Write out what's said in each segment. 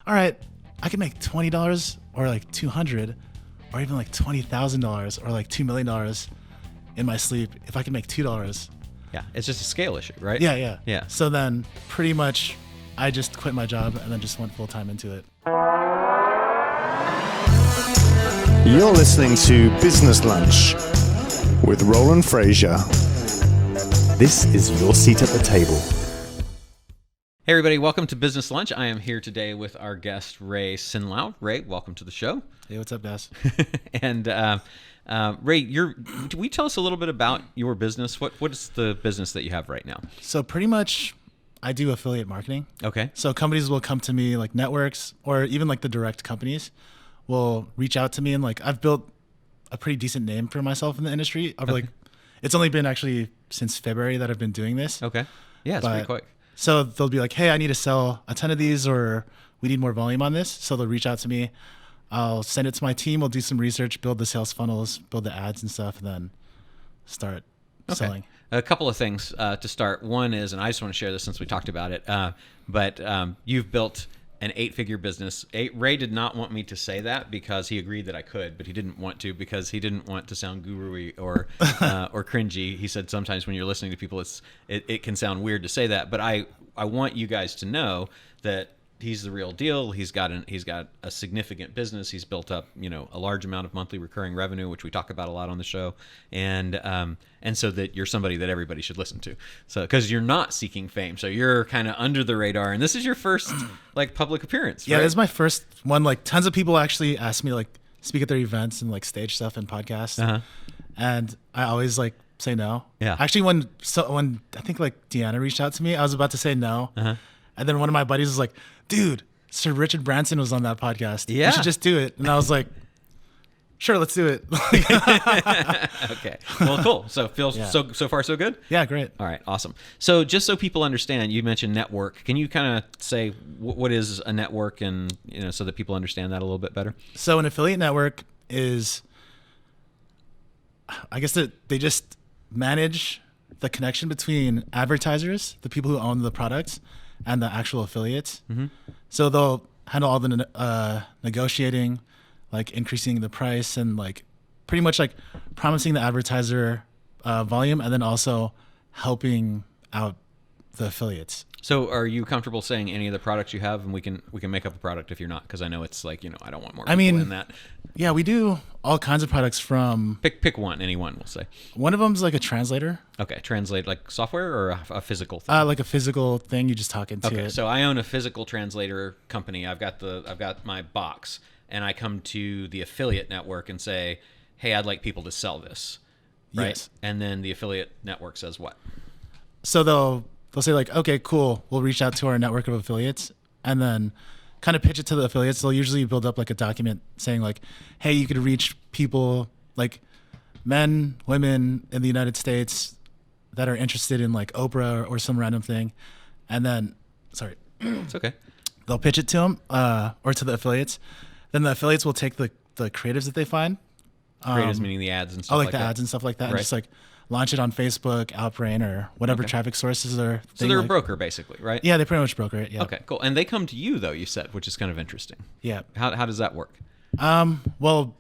all right, I can make $20 or like 200 or even like $20,000 or like $2 million in my sleep if I can make $2. Yeah, it's just a scale issue, right? Yeah. So then pretty much I just quit my job and then just went full time into it. You're listening to Business Lunch with Roland Frasier. This is your seat at the table. Hey everybody, welcome to Business Lunch. I am here today with our guest, Ray Sinlao. Ray, welcome to the show. Hey, what's up, guys? And Ray, will you tell us a little bit about your business? What is the business that you have right now? So pretty much I do affiliate marketing. Okay. So companies will come to me, like networks or even like the direct companies will reach out to me, and like I've built a pretty decent name for myself in the industry. It's only been actually since February that I've been doing this. Okay. Yeah, it's pretty quick. So they'll be like, hey, I need to sell a ton of these, or we need more volume on this. So they'll reach out to me. I'll send it to my team. We'll do some research, build the sales funnels, build the ads and stuff, and then start selling. A couple of things to start. One is, and I just want to share this since we talked about it, but you've built an 8-figure business. Ray did not want me to say that because he agreed that I could, but he didn't want to because he didn't want to sound guru-y or cringy. He said sometimes when you're listening to people, it can sound weird to say that. But I want you guys to know that he's the real deal. He's got a significant business. He's built up, a large amount of monthly recurring revenue, which we talk about a lot on the show, and so that you're somebody that everybody should listen to. So because you're not seeking fame, so you're kind of under the radar, and this is your first like public appearance. Yeah, right? this is my first one. Like tons of people actually ask me to like speak at their events and like stage stuff and podcasts, and I always like say no. Yeah. Actually, when I think like Deanna reached out to me, I was about to say no, and then one of my buddies was like, dude, Sir Richard Branson was on that podcast. Yeah. You should just do it. And I was like, sure, let's do it. Okay. Well, cool. So so far so good? Yeah, great. All right, awesome. So just so people understand, you mentioned network. Can you kind of say what is a network, and so that people understand that a little bit better? So an affiliate network is, I guess that they just manage the connection between advertisers, the people who own the products, and the actual affiliates. So they'll handle all the negotiating, like increasing the price and like pretty much like promising the advertiser volume, and then also helping out the affiliates. So are you comfortable saying any of the products you have, and we can make up a product if you're not, because I know it's like, I don't want more people in that. Yeah, we do all kinds of products from... Pick one, any one, we'll say. One of them's like a translator. Okay, translate like software or a physical thing? Like a physical thing, you just talk into it. Okay, so I own a physical translator company. I've got my box, and I come to the affiliate network and say, hey, I'd like people to sell this. Right? Yes. And then the affiliate network says what? So they'll say like, okay, cool, we'll reach out to our network of affiliates and then kind of pitch it to the affiliates. They'll usually build up like a document saying like, hey, you could reach people like men, women in the United States that are interested in like Oprah or some random thing. And then, sorry. It's okay. They'll pitch it to them or to the affiliates. Then the affiliates will take the creatives that they find. Creatives meaning the ads and stuff like that. The ads and stuff like that. Right. And just like launch it on Facebook, Outbrain, or whatever traffic sources are. So they're a broker basically, right? Yeah, they pretty much broker it. Yeah. Okay, cool. And they come to you though, you said, which is kind of interesting. Yeah. How does that work? Well,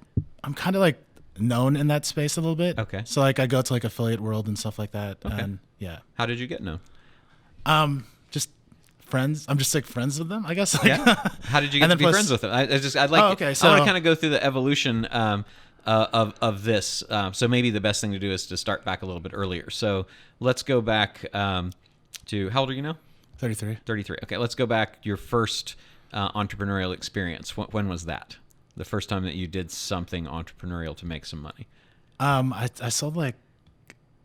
I'm kind of like known in that space a little bit. Okay. So like I go to like affiliate world and stuff like that. Okay. And yeah. How did you get known? Just friends. I'm just like friends with them, I guess. Yeah. How did you get to be friends with them? I'd like. So I want to kind of go through the evolution of this. So maybe the best thing to do is to start back a little bit earlier. So let's go back to, how old are you now? 33. 33. Okay, let's go back your first entrepreneurial experience. When was that? The first time that you did something entrepreneurial to make some money? I sold like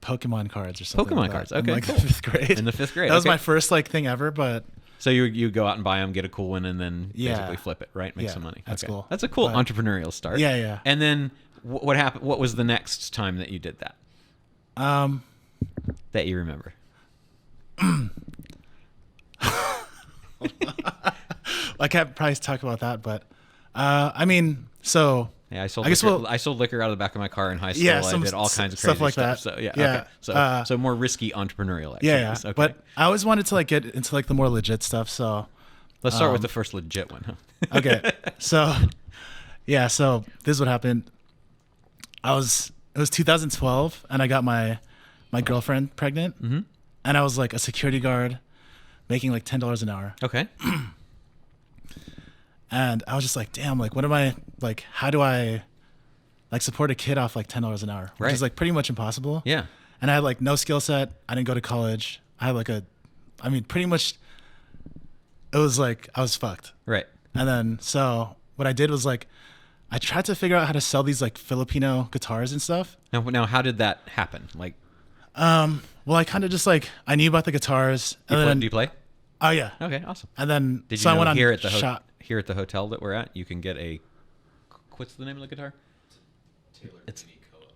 Pokemon cards or something. Pokemon cards. Okay, in like cool. the 5th grade. In the 5th grade. That was my first like thing ever, but... So you go out and buy them, get a cool one, and then basically flip it, right? Make some money. That's cool. That's a cool entrepreneurial start. Yeah, yeah. And then what happened? What was the next time that you did that? That you remember? I can't probably talk about that, but I mean, so yeah, I sold liquor out of the back of my car in high school. Yeah, I did all kinds of crazy stuff like that. So yeah, yeah. Okay. So more risky entrepreneurial activities. Yeah, yeah. Okay. But I always wanted to like get into like the more legit stuff. So Let's start with the first legit one. Huh? Okay. So this is what happened. It was 2012 and I got my girlfriend pregnant, and I was like a security guard making like $10 an hour. Okay. And I was just like, damn, like what am I like, how do I like support a kid off like $10 an hour, which Right. is like pretty much impossible. Yeah. And I had like no skill set. I didn't go to college. I had like pretty much it was like I was fucked. Right. And then so what I did was like I tried to figure out how to sell these like Filipino guitars and stuff. Now, how did that happen? Like, Well, I kind of just like I knew about the guitars. And then, do you play? Oh yeah. Okay, awesome. And then Did you so I know went on here at the shop. here at the hotel that we're at, you can get what's the name of the guitar? It's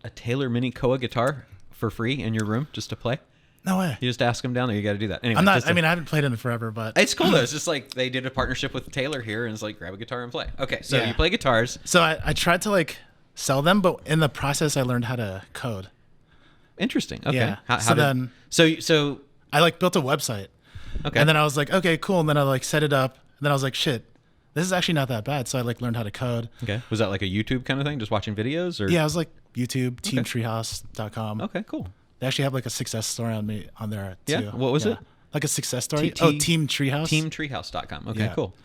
a Taylor Mini Koa guitar for free in your room just to play. No way. You just ask them down there. You got to do that. Anyway, I'm not. I mean, I haven't played in it forever, but it's cool though. It's just like they did a partnership with Taylor here, and it's like grab a guitar and play. Okay, so Yeah. you play guitars. so I tried to like sell them, but in the process, I learned how to code. Interesting. Okay. Yeah. How So did, then- so I like built a website, okay. and then I was like, okay, cool. And then I like set it up, and then I was like, shit, this is actually not that bad. So I like learned how to code. okay. Was that like a YouTube kind of thing, just watching videos, or Yeah, I was like YouTube, teamtreehouse.com. Okay, cool. They actually have like a success story on me on there too. Yeah? What was it? Like a success story. T- Team Treehouse. Teamtreehouse.com. Okay, Yeah. cool.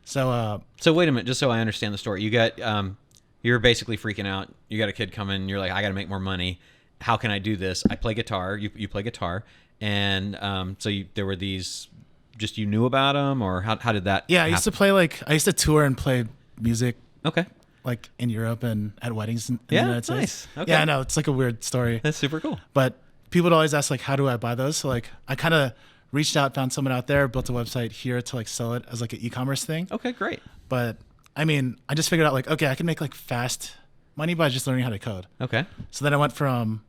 So So wait a minute, just so I understand the story. You got you're basically freaking out. You got a kid coming. You're like, I got to make more money. How can I do this? I play guitar. You play guitar, and so there were these. Just you knew about them, or how did that? yeah, I used to happen? play like I used to tour and play music Okay, like in Europe and at weddings in Yeah, the United States. nice. Okay. Yeah, I know it's like a weird story, that's super cool. but people would always ask like, how do I buy those? So like I kind of reached out, found someone out there, built a website here to like sell it as like an e-commerce thing. Okay, great. But I mean, I just figured out like, okay, I can make like fast money by just learning how to code. Okay, So then I went from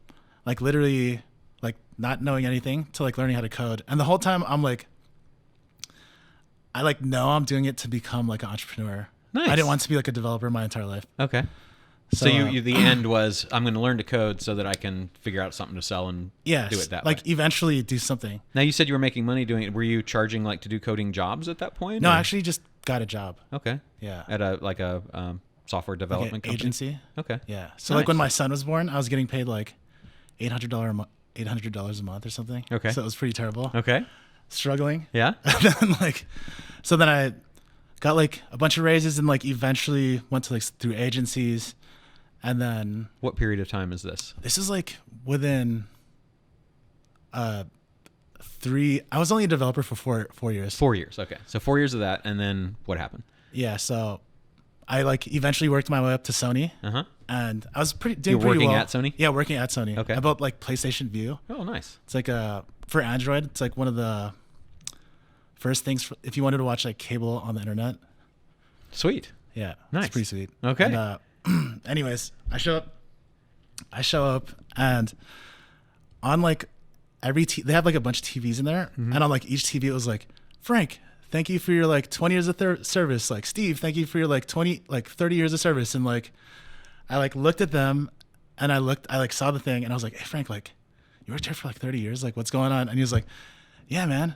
like literally like not knowing anything to like learning how to code. And the whole time I'm like, I like know I'm doing it to become like an entrepreneur. Nice. I didn't want to be like a developer my entire life. okay. So you the end was I'm going to learn to code so that I can figure out something to sell and Yes, do it that like way. eventually do something. Now you said you were making money doing it. Were you charging like to do coding jobs at that point? No, or- I actually just got a job. Okay. Yeah. At a software Like development an company. agency. Okay. Yeah. So Nice. like when my son was born, I was getting paid like $800 a month or something. Okay. So it was pretty terrible. Okay. Struggling. Yeah. And then like, so then I got like a bunch of raises and like eventually went to like through agencies, and then What period of time is this? this is like within I was only a developer for 4 years. 4 years. Okay. So 4 years of that, and then what happened? Yeah. So I like eventually worked my way up to Sony, Uh huh. and I was doing You're pretty working well. at Sony? Yeah, working at Sony. Okay. I built like PlayStation View. Oh, nice. It's like for Android, it's like one of the first things if you wanted to watch like cable on the internet. Sweet. Yeah, Nice. it's pretty sweet. Okay. And, anyways, I show up, and on like they have like a bunch of TVs in there, Mm-hmm. and on like each TV it was like, Frank, thank you for your like 20 years of service. Like Steve, thank you for your like 30 years of service. And like, I like looked at them, and I like saw the thing, and I was like, hey Frank, like you worked here for like 30 years. Like what's going on? And he was like, yeah, man,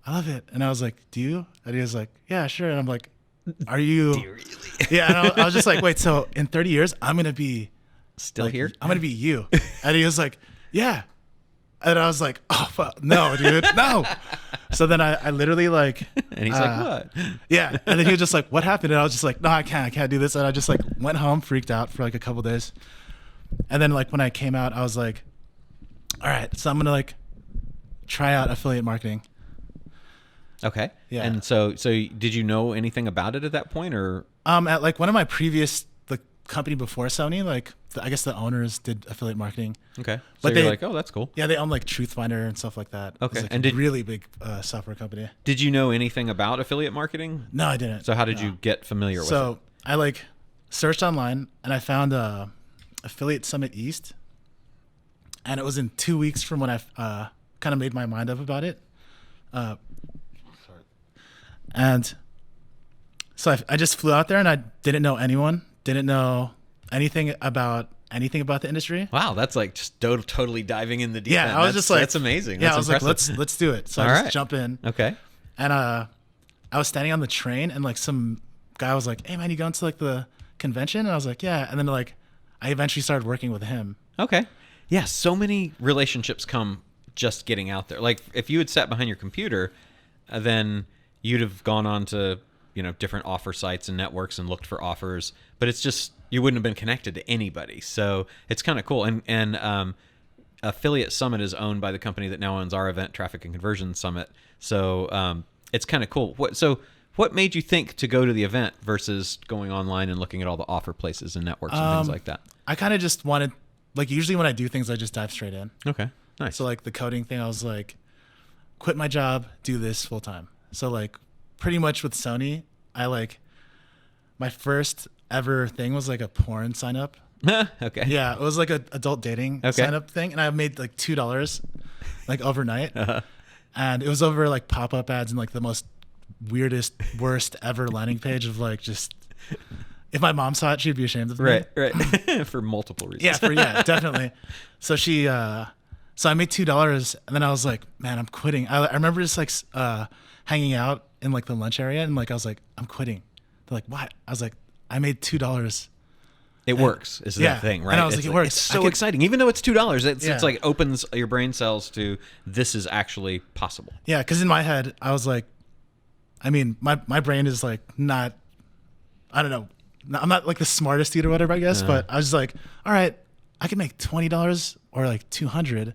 I love it. And I was like, do you? And he was like, yeah, sure. And I'm like, are you? Really? Yeah. And I was just like, wait, so in 30 years, I'm going to be Still like, here? I'm going to be you. And he was like, yeah. And I was like, oh, fuck, no, dude, no. So then I literally like, And he's like, what? yeah. And then he was just like, what happened? And I was just like, no, I can't do this. And I just like went home, freaked out for like a couple days. And then like when I came out, I was like, all right, so I'm going to like try out affiliate marketing. Okay. Yeah. And so did you know anything about it at that point, or? At like one of my previous, the company before Sony, like I guess the owners did affiliate marketing. Okay. So But you're they- like, oh, that's cool. Yeah, they own like Truthfinder and stuff like that. Okay. It's like And a did- really big software company. Did you know anything about affiliate marketing? No, I didn't. So how did you get familiar with it? So I like searched online and I found Affiliate Summit East, and it was in 2 weeks from when I kind of made my mind up about it. And so I just flew out there, and I didn't know anyone, didn't know anything about the industry. Wow, that's like just totally diving in the deep end. Yeah, I was just like, that's amazing. Yeah, That's I was impressive. like, let's do it. So All I right. just jump in, Okay. and I I was standing on the train and like some guy was like, "Hey man, you going to like the convention?" And I was like, "Yeah." And then like I eventually started working with him. Okay. Yeah, so many relationships come just getting out there. Like if you had sat behind your computer, then you'd have gone on to, different offer sites and networks and looked for offers, but it's just you wouldn't have been connected to anybody. So it's kind of cool. And Affiliate Summit is owned by the company that now owns our event, Traffic and Conversion Summit. So it's kind of cool. What made you think to go to the event versus going online and looking at all the offer places and networks and things like that? I kind of just wanted, like, usually when I do things, I just dive straight in. Okay, nice. So like the coding thing, I was like, quit my job, do this full time. So like pretty much with Sony, I like my first ever thing was like a porn sign up. Okay. Yeah, it was like a adult dating sign up thing, and I made like $2 like overnight. And it was over like pop-up ads and like the most weirdest, worst ever landing page of like just, if my mom saw it, she'd be ashamed of me. Right. For multiple reasons. Yeah, definitely. So so I made $2, and then I was like, man, I'm quitting. I remember just like hanging out in like the lunch area, and like I was like, I'm quitting. They're like, what? I was like, I made $2. It works is the thing, right? And I was like, it works. It's so exciting. Even though it's $2, it's like opens your brain cells to this is actually possible. Yeah, because in my head, I was like, I mean, my brain is like not, I don't know, I'm not like the smartest dude or whatever, I guess, but I was like, all right, I can make $20 or like $200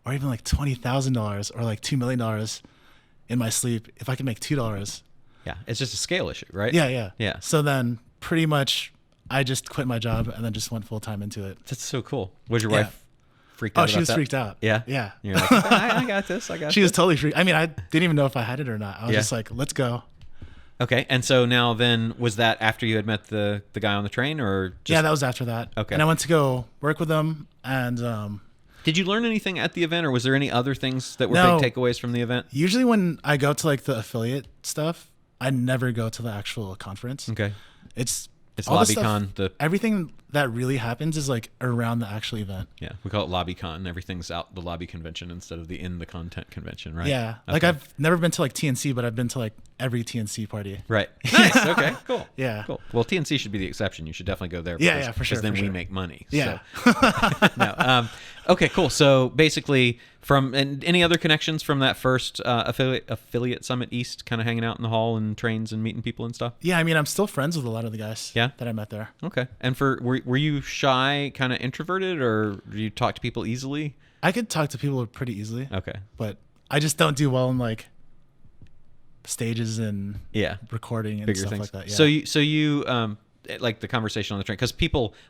or even like $20,000 or like $2 million in my sleep if I can make $2. Yeah, it's just a scale issue, right? Yeah. So then pretty much I just quit my job and then just went full time into it. That's so cool. Was your wife freaked out? Oh, she was freaked out. Yeah? Yeah. You're like, I got this. She was totally freaked. I mean, I didn't even know if I had it or not. I was just like, let's go. Okay. And so now then, was that after you had met the guy on the train or just... Yeah, that was after that. Okay. And I went to go work with him and... Did you learn anything at the event, or was there any other things that were big takeaways from the event? Usually when I go to like the affiliate stuff, I never go to the actual conference. Okay. It's all LobbyCon. Everything that really happens is like around the actual event. Yeah, we call it LobbyCon. Everything's out the lobby convention instead of the in the content convention, right? Yeah, okay. Like I've never been to like TNC, but I've been to like every TNC party. Right. Nice. Okay. Cool. Yeah. Cool. Well, TNC should be the exception. You should definitely go there. Yeah, for sure. Because then we make money. Yeah. So. No. Okay. Cool. So basically, and any other connections from that first affiliate summit East, kind of hanging out in the hall and trains and meeting people and stuff? Yeah, I mean, I'm still friends with a lot of the guys. That I met there. Okay. And were you shy, kind of introverted, or do you talk to people easily? I could talk to people pretty easily. Okay. But I just don't do well in like stages and recording and bigger stuff things like that. Yeah. So you like the conversation on the train, because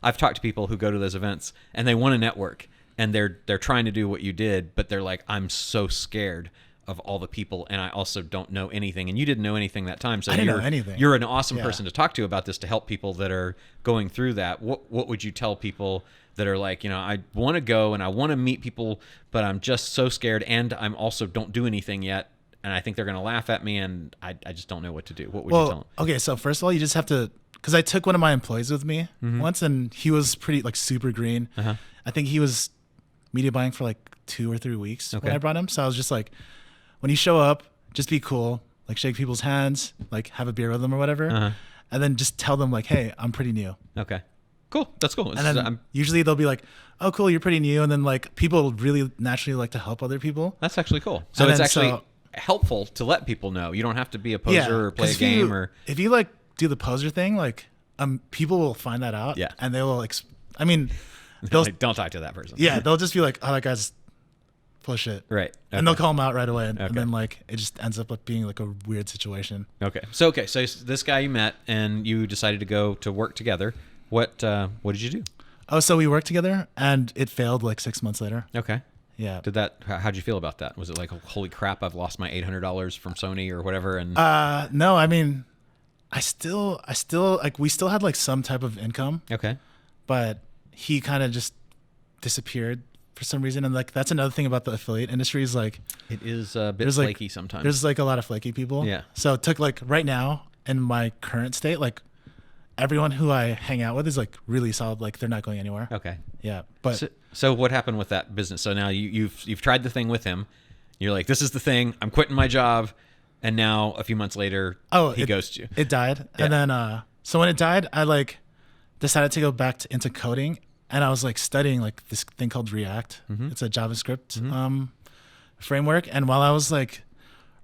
I've talked to people who go to those events and they want to network and they're trying to do what you did, but they're like, I'm so scared of all the people, and I also don't know anything, and you didn't know anything that time, so I didn't know anything. You're an awesome person to talk to about this, to help people that are going through that. What would you tell people that are like, I want to go and I want to meet people, but I'm just so scared, and I'm also don't do anything yet, and I think they're going to laugh at me, and I just don't know what to do? What would you tell them? Okay, so first of all, you just have to, because I took one of my employees with me once, and he was pretty like super green. I think he was media buying for like 2 or 3 weeks when I brought him. So I was just like, when you show up, just be cool, like shake people's hands, like have a beer with them or whatever, and then just tell them like, hey, I'm pretty new. Okay, cool, that's cool. And then usually they'll be like, oh, cool, you're pretty new, and then like people really naturally like to help other people. That's actually cool. So it's actually helpful to let people know. You don't have to be a poser or play a game if you like do the poser thing, like people will find that out. Yeah, and they will don't talk to that person. Yeah, they'll just be like, oh, that guy's full of shit. Right. Okay. And they'll call him out right away. And then like it just ends up like being like a weird situation. Okay. So this guy you met and you decided to go to work together. What did you do? Oh, so we worked together and it failed like 6 months later. Okay. Yeah. How'd you feel about that? Was it like, holy crap, I've lost my $800 from Sony or whatever? And no, I mean, I still like, we still had like some type of income. Okay. But he kind of just disappeared for some reason. And like, that's another thing about the affiliate industry is like, it is a bit flaky sometimes. There's like a lot of flaky people. Yeah. So it took like right now in my current state, like everyone who I hang out with is like really solid. Like they're not going anywhere. Okay. Yeah. But so what happened with that business? So now you've tried the thing with him. You're like, this is the thing. I'm quitting my job. And now a few months later, he ghosts you. It died. And then, so when it died, I like decided to go back into coding, and I was like studying like this thing called React. It's a JavaScript framework. And while I was like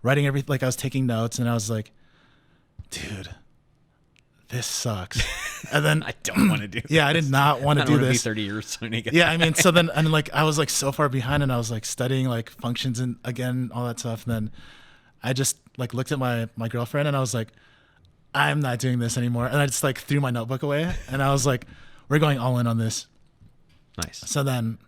writing everything, like I was taking notes, and I was like, dude, this sucks. And then I don't want to do this. Yeah, I did not want to do this. Be 30 years soon. Yeah, I mean, so then, and like I was like so far behind, and I was like studying like functions and again, all that stuff. And then I just like looked at my girlfriend, and I was like, I'm not doing this anymore. And I just like threw my notebook away, and I was like, we're going all in on this. Nice. So then,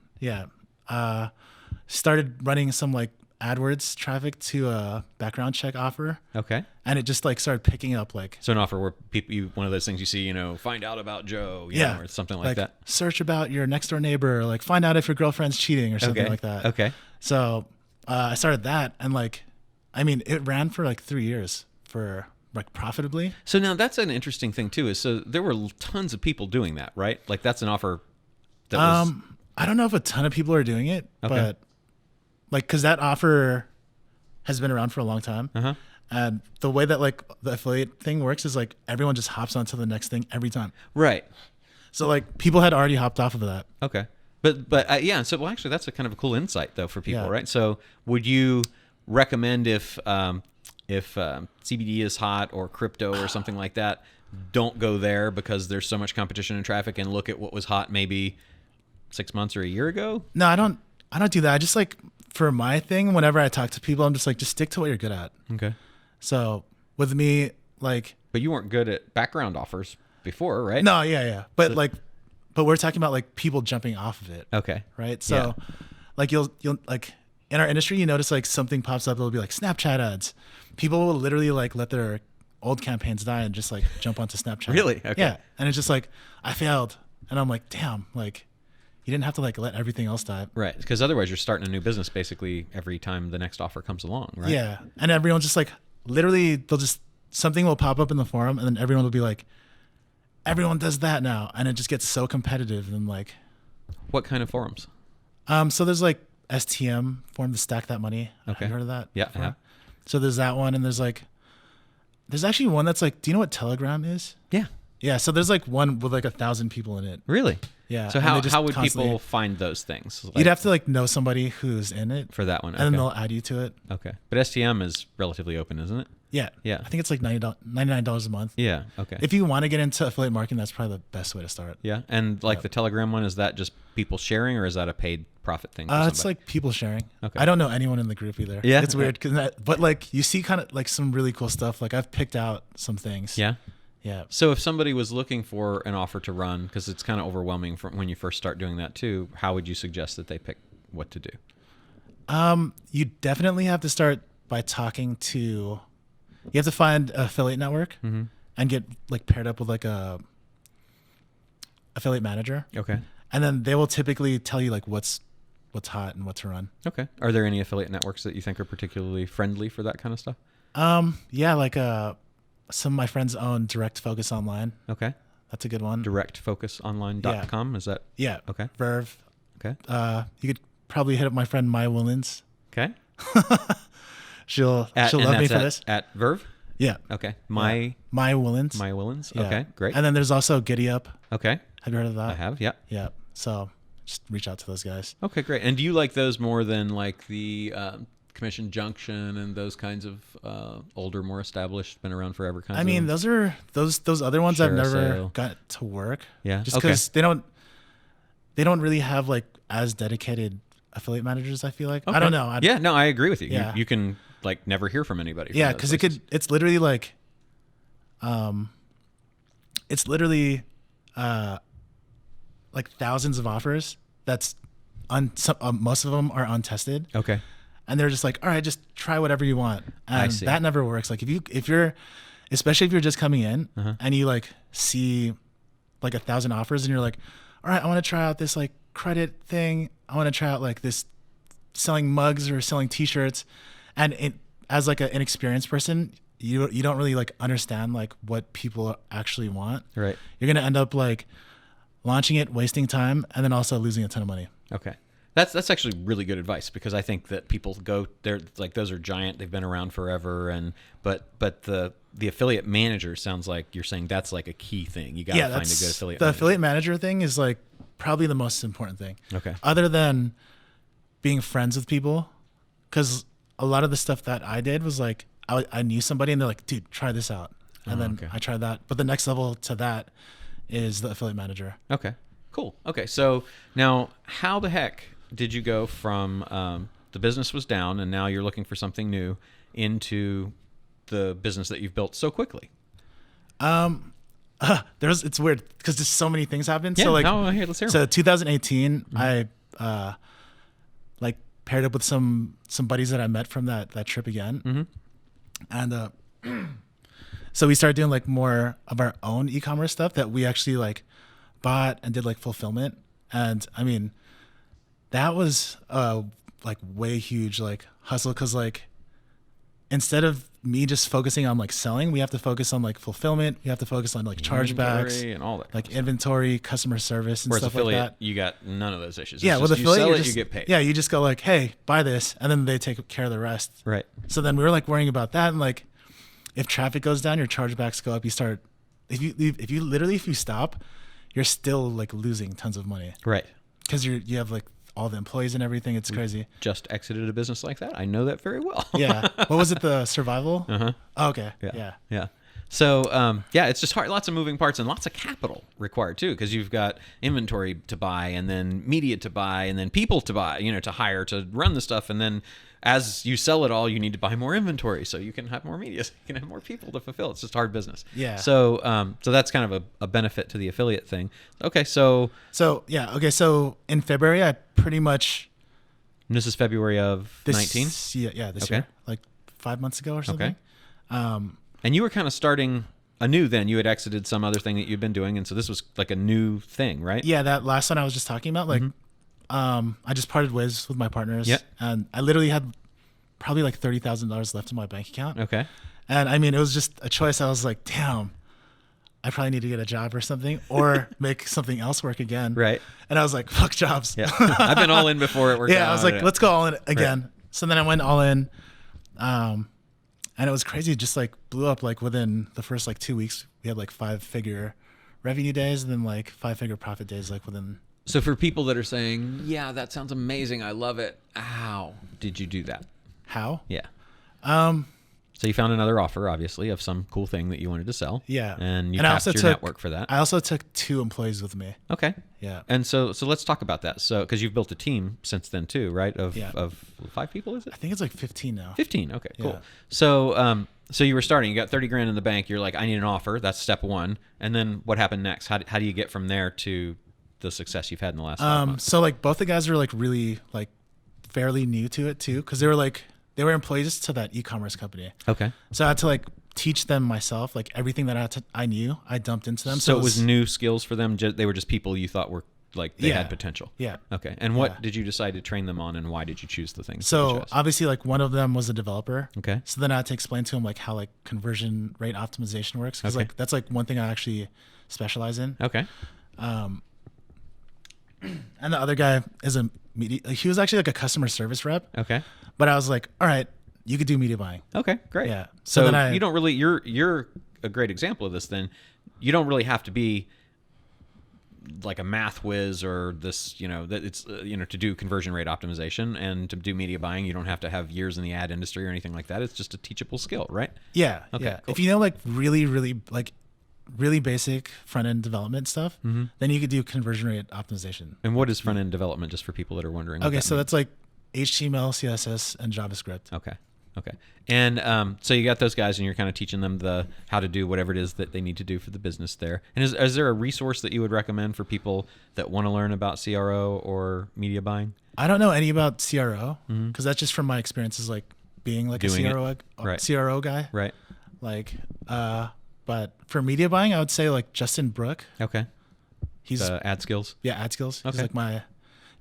started running some like AdWords traffic to a background check offer. Okay. And it just like started picking up like. So an offer where people, one of those things you see, find out about Joe, know, or something like that. Search about your next door neighbor, or like find out if your girlfriend's cheating or something like that. Okay. So I started that, and like, I mean, it ran for like 3 years for like profitably. So now that's an interesting thing too, is so there were tons of people doing that, right? Like that's an offer that was. I don't know if a ton of people are doing it, but like, cause that offer has been around for a long time. And the way that like the affiliate thing works is like everyone just hops onto the next thing every time. Right. So like people had already hopped off of that. Okay. But yeah. So well, actually that's a kind of a cool insight though for people, right? So would you recommend if CBD is hot or crypto or something like that, don't go there because there's so much competition and traffic, and look at what was hot maybe 6 months or a year ago? No, I don't do that. I just like, for my thing, whenever I talk to people, I'm just like, just stick to what you're good at. Okay. So with me, like, but you weren't good at background offers before, right? No, yeah. But but we're talking about like people jumping off of it. Okay. Right. So like you'll like in our industry, you notice like something pops up, it'll be like Snapchat ads. People will literally like let their old campaigns die and just like jump onto Snapchat. Really? Okay. Yeah. And it's just like, I failed. And I'm like, damn, like you didn't have to like let everything else die. Right. Because otherwise you're starting a new business basically every time the next offer comes along, right? Yeah. And everyone's just like, literally something will pop up in the forum, and then everyone will be like, everyone does that now. And it just gets so competitive. And like, what kind of forums? So there's like STM forum, to stack that money. Okay. Have you heard of that? Yeah. I have. So there's that one. And there's actually one that's like, do you know what Telegram is? Yeah. Yeah. So there's like one with like 1,000 people in it. Really? Yeah. So how would people find those things? Like, you'd have to like know somebody who's in it for that one. And then they'll add you to it. Okay. But STM is relatively open, isn't it? Yeah. Yeah. I think it's like $99 a month. Yeah. Okay. If you want to get into affiliate marketing, that's probably the best way to start. Yeah. And like the Telegram one, is that just people sharing, or is that a paid profit thing? It's like people sharing. Okay. I don't know anyone in the group either. Yeah. It's weird, but like you see kind of like some really cool stuff. Like I've picked out some things. Yeah. Yeah. So if somebody was looking for an offer to run, because it's kind of overwhelming from when you first start doing that too, how would you suggest that they pick what to do? You definitely have to start by talking to. You have to find an affiliate network and get like paired up with like a affiliate manager. Okay. And then they will typically tell you like what's hot and what to run. Okay. Are there any affiliate networks that you think are particularly friendly for that kind of stuff? Yeah, like some of my friends own Direct Focus Online. Okay. That's a good one. DirectFocusOnline.com, is that? Yeah. Okay. Verve. Okay. You could probably hit up my friend Maya Willens. Okay. she'll love me for this. At Verve? Yeah. Okay. Maya Willens. Maya Willens. Yeah. Okay, great. And then there's also Giddy Up. Okay. Have you heard of that? I have, yeah. Yeah. So just reach out to those guys. Okay, great. And do you like those more than like the Commission Junction and those kinds of older, more established, been around forever kinds? I mean, those other ones I've never got to work. Yeah. Just because they don't really have like as dedicated affiliate managers, I feel like. Okay. I don't know. Yeah, no, I agree with you. Yeah. You can like never hear from anybody. Yeah, because it's literally like thousands of offers. That's most of them are untested. Okay. And they're just like, all right, just try whatever you want. And I see. That never works. Like especially if you're just coming in and you like see like 1,000 offers and you're like, all right, I want to try out this like credit thing. I want to try out like this selling mugs or selling t-shirts. And as like an inexperienced person, you don't really like understand like what people actually want. Right. You're going to end up like launching it, wasting time, and then also losing a ton of money. Okay. That's actually really good advice, because I think that people go, they're like, those are giant, they've been around forever, but the affiliate manager sounds like you're saying that's like a key thing. You got to find a good affiliate the manager. affiliate manager thing is like probably the most important thing. Okay. Other than being friends with people, because a lot of the stuff that I did was like I knew somebody and they're like, dude, try this out, and then I tried that. But the next level to that is the affiliate manager. Okay, cool. Okay, so now how the heck did you go from the business was down and now you're looking for something new into the business that you've built so quickly? It's weird because just so many things happened. Yeah, so like, here, let's hear 'em. so 2018, I like paired up with some buddies that I met from that trip again, and so we started doing like more of our own e-commerce stuff that we actually like bought and did like fulfillment. And I mean, that was like way huge like hustle, because like instead of me just focusing on like selling, we have to focus on like fulfillment. We have to focus on like chargebacks Inventory and all that, like inventory, customer service, and Whereas stuff affiliate, like that. you got none of those issues. Yeah, It's with just, affiliate, you sell it, just, you get paid. Yeah, you just go like, hey, buy this, and then they take care of the rest. Right. So then we were like worrying about that, and like if traffic goes down, your chargebacks go up. You start if you stop, you're still like losing tons of money. Right. Because you have like all the employees and everything. It's crazy. Just exited a business like that. I know that very well. Yeah. What was it? The survival? Uh-huh. Oh, okay. Yeah. Yeah. So, it's just hard. Lots of moving parts and lots of capital required too, because you've got inventory to buy and then media to buy and then people to buy, to hire to run the stuff. And then as you sell it all, you need to buy more inventory so you can have more media, so you can have more people to fulfill. It's just hard business. Yeah. So, so that's kind of a benefit to the affiliate thing. Okay. So yeah. Okay. So in February, I pretty much. This is February of 19? Yeah. This Okay. year. Like 5 months ago or something. Okay. And you were kind of starting anew then. You had exited some other thing that you'd been doing, and so this was like a new thing, right? Yeah, that last one I was just talking about, like, I just parted ways with my partners, Yep. and I literally had probably like $30,000 left in my bank account. Okay. And I mean, it was just a choice. I was like, damn, I probably need to get a job or something, or make something else work again. Right. And I was like, fuck jobs. Yeah. I've been all in before it worked out. Yeah, I was like, let's go all in again. Right. So then I went all in. And it was crazy. It just like blew up. Like within the first like 2 weeks, we had like 5-figure revenue days, and then like 5-figure profit days. Like within. So for people that are saying, yeah, that sounds amazing, I love it, how did you do that? How? Yeah. So you found another offer, obviously, of some cool thing that you wanted to sell. Yeah. And you I tapped your network for that. I also took 2 employees with me. Okay. Yeah. And so let's talk about that. So because you've built a team since then too, right? Of 5 people, is it? I think it's like 15 now. 15. Okay, cool. Yeah. So so you were starting, you got 30 grand in the bank. You're like, I need an offer. That's step 1. And then what happened next? How do you get from there to the success you've had in the last 5 months? So like both the guys were like really like fairly new to it too, because they were employees to that e-commerce company. Okay. So I had to like teach them myself, like everything that I knew, I dumped into them. So it was new skills for them. They were just people you thought were like they Yeah. had potential. Yeah. Okay. And what Yeah. did you decide to train them on, and why did you choose the things? that you So chose? obviously like one of them was a developer. Okay. So then I had to explain to him like how like conversion rate optimization works, because Okay. like that's like one thing I actually specialize in. Okay. And the other guy is a media. Like, he was actually like a customer service rep. Okay. But I was like, all right, you could do media buying. Okay. Great. Yeah. So So then you don't really. You're a great example of this. Then you don't really have to be like a math whiz or this. That it's to do conversion rate optimization and to do media buying. You don't have to have years in the ad industry or anything like that. It's just a teachable skill, right? Yeah. Okay, Yeah. cool. If you know like really basic front end development stuff, then you could do conversion rate optimization. And what is front end development, just for people that are wondering? what Okay, that so means? that's like HTML, CSS, and JavaScript. Okay. And so you got those guys, and you're kind of teaching them how to do whatever it is that they need to do for the business there. And is there a resource that you would recommend for people that want to learn about CRO or media buying? I don't know any about CRO, because that's just from my experiences like being like Doing a it. CRO, Right. CRO guy. Right. Like, but for media buying, I would say like Justin Brook. Okay. He's Ad skills. ad skills. He's Okay. like my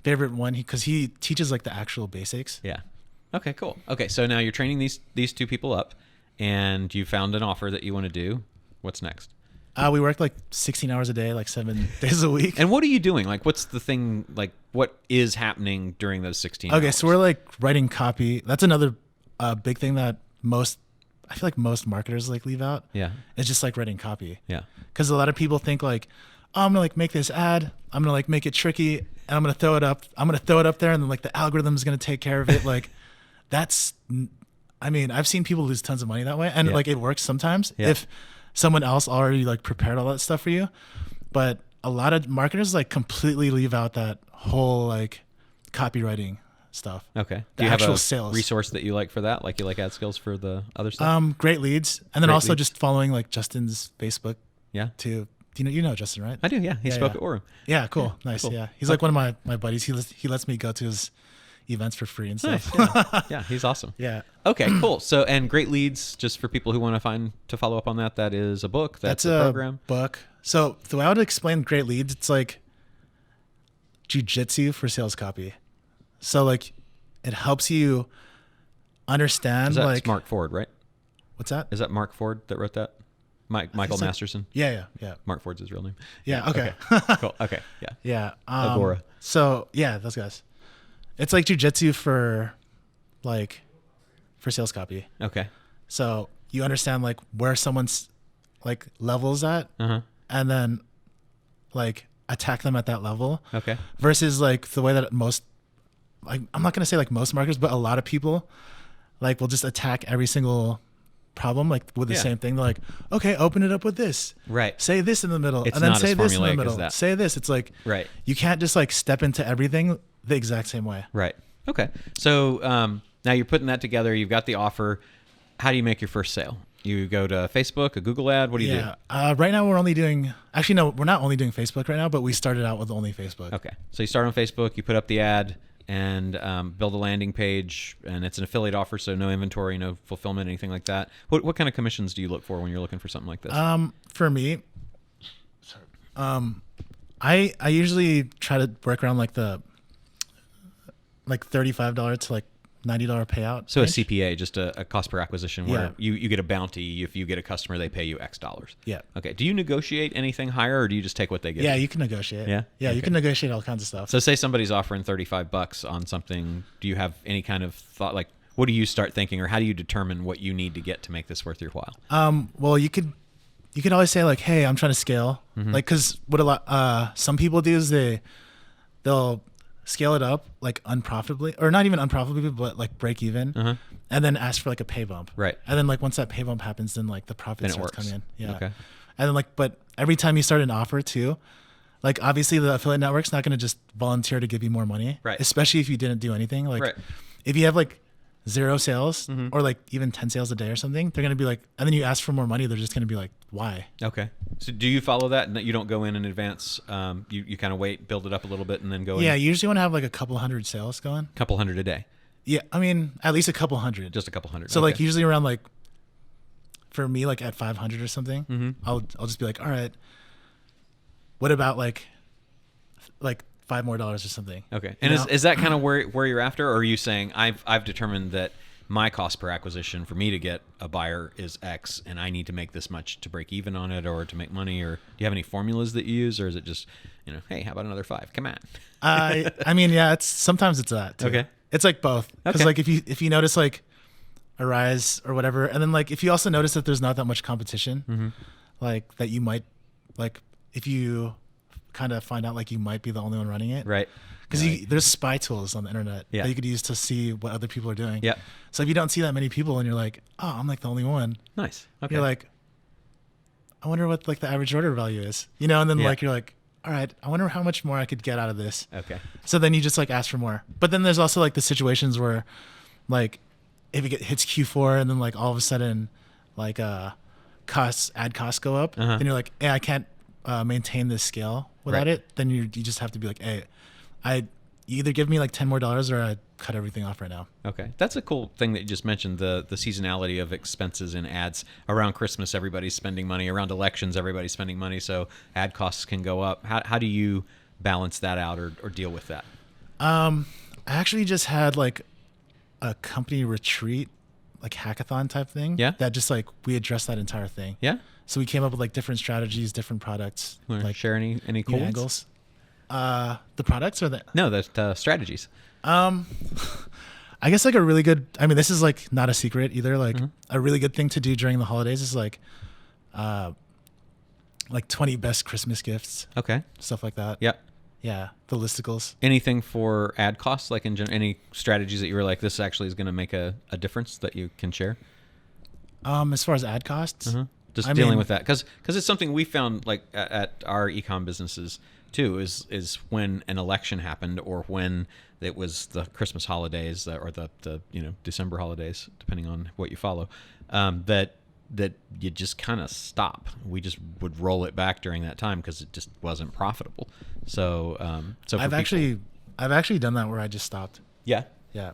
favorite one because he teaches like the actual basics. Yeah. Okay, cool. Okay, so now you're training these 2 people up, and you found an offer that you want to do. What's next? We work like 16 hours a day, like 7 days a week. And what are you doing? Like, what's the thing? Like, what is happening during those 16 Okay, hours? so we're like writing copy. That's another big thing that I feel like most marketers like leave out. Yeah. It's just like writing copy. Yeah. Because a lot of people think like, oh, I'm gonna like make this ad. I'm gonna like make it tricky, and I'm gonna throw it up. I'm gonna throw it up there, and then like the algorithm is gonna take care of it. Like, I mean, I've seen people lose tons of money that way, and like it works sometimes if someone else already like prepared all that stuff for you. But a lot of marketers like completely leave out that whole like copywriting stuff. Okay. The Do you have actual a sales resource that you like for that? Like you like ad skills for the other stuff? Great leads, and then Great also leads. just following like Justin's Facebook Yeah. too. You know Justin, right? I do. Yeah. He Yeah, spoke yeah. at Orem. Yeah, cool, nice. Cool. Yeah, he's like one of my buddies. He lets me go to his events for free and stuff. Nice. Yeah. Yeah. He's awesome. Yeah. Okay, cool. So, and Great Leads, just for people who want to follow up on that, that is a book. That's a program. Book. So the way I would explain Great Leads, it's like jujitsu for sales copy. So like it helps you understand That's like Mark Ford, right? what's that? Is that Mark Ford that wrote that? Michael it's like- Masterson. Yeah. Mark Ford's his real name. Yeah. Okay. Cool. Okay. Yeah. Yeah. Agora. So yeah, those guys. It's like jujitsu for sales copy. Okay. So you understand like where someone's like levels at, and then like attack them at that level. Okay. Versus like the way that most, like I'm not gonna say like most marketers, but a lot of people like will just attack every single problem like with the Yeah. same thing. They're like, okay, open it up with this. Right. Say this in the middle, It's and then not say as this in the formulaic as middle. that. Say this. It's like Right. you can't just like step into everything the exact same way. Right. Okay. So now you're putting that together. You've got the offer. How do you make your first sale? You go to Facebook, a Google ad. What do you do? Right now we're only doing. Actually, no, we're not only doing Facebook right now, but we started out with only Facebook. Okay. So you start on Facebook. You put up the ad and build a landing page, and it's an affiliate offer, so no inventory, no fulfillment, anything like that. What kind of commissions do you look for when you're looking for something like this? For me, I usually try to work around like the $35 to like $90 payout. So range. a CPA, just a cost per acquisition, where Yeah. you get a bounty. If you get a customer, they pay you X dollars. Yeah. Okay. Do you negotiate anything higher, or do you just take what they give? Yeah, you? you can negotiate. Yeah? Yeah, Okay. you can negotiate all kinds of stuff. So say somebody's offering $35 on something. Do you have any kind of thought, like, what do you start thinking, or how do you determine what you need to get to make this worth your while? Well, you could always say like, hey, I'm trying to scale. Mm-hmm. Like, cause what some people do is they'll scale it up like unprofitably, or not even unprofitably, but like break even, and then ask for like a pay bump. Right. And then like once that pay bump happens, then like the profit Then it starts works. coming in. Yeah. Okay. And then like, but every time you start an offer too, like obviously the affiliate network's not going to just volunteer to give you more money. Right. Especially if you didn't do anything. Like Right. if you have like 0 sales or like even 10 sales a day or something, they're going to be like, and then you ask for more money, they're just going to be like, why? Okay. So do you follow that, and that you don't go in advance? You kind of wait, build it up a little bit, and then go in? Yeah, you usually want to have like a couple hundred sales going. A couple hundred a day. Yeah, I mean, at least a couple hundred. Just a couple hundred. So Okay. like usually around like, for me, like at 500 or something, I'll just be like, all right, what about like $5 more or something? Okay. And You know? is that kind of where you're after, or are you saying I've determined that my cost per acquisition for me to get a buyer is X, and I need to make this much to break even on it, or to make money? Or do you have any formulas that you use, or is it just, hey, how about another 5? Come on. I mean, yeah, sometimes it's that too. Okay. It's like both. Because Okay. like if you notice like a rise or whatever, and then like if you also notice that there's not that much competition, like that you might, like if you kind of find out like you might be the only one running it. Right. Because there's spy tools on the internet Yeah. that you could use to see what other people are doing. Yeah. So if you don't see that many people and you're like, oh, I'm like the only one, Nice. Okay. you're like, I wonder what like the average order value is, and then Yeah. like you're like, all right, I wonder how much more I could get out of this. Okay. So then you just like ask for more. But then there's also like the situations where like if it hits Q4 and then like all of a sudden like ad costs go up, then you're like, hey, I can't maintain this scale without Right. it. Then you just have to be like, hey, you either give me like $10 more or I cut everything off right now. Okay. That's a cool thing that you just mentioned, the seasonality of expenses in ads. Around Christmas, everybody's spending money. Around elections, everybody's spending money. So ad costs can go up. How do you balance that out or deal with that? I actually just had like a company retreat, like hackathon type thing. Yeah? That just like we addressed that entire thing. Yeah? So we came up with like different strategies, different products, Want to like share any new cool ones? angles. The products or the No, the strategies. I guess like a really good. I mean, this is like not a secret either. Like a really good thing to do during the holidays is like 20 best Christmas gifts, Okay. stuff like that. Yeah. Yeah, the listicles. Anything for ad costs, like in any strategies that you were like, this actually is going to make a difference that you can share? As far as ad costs, Just I dealing mean- with that, because it's something we found like at our ecom businesses too. Is when an election happened, or when it was the Christmas holidays, or the December holidays, depending on what you follow, that you just kind of stop. We just would roll it back during that time because it just wasn't profitable. So for I've people- actually done that where I just stopped. yeah. Yeah.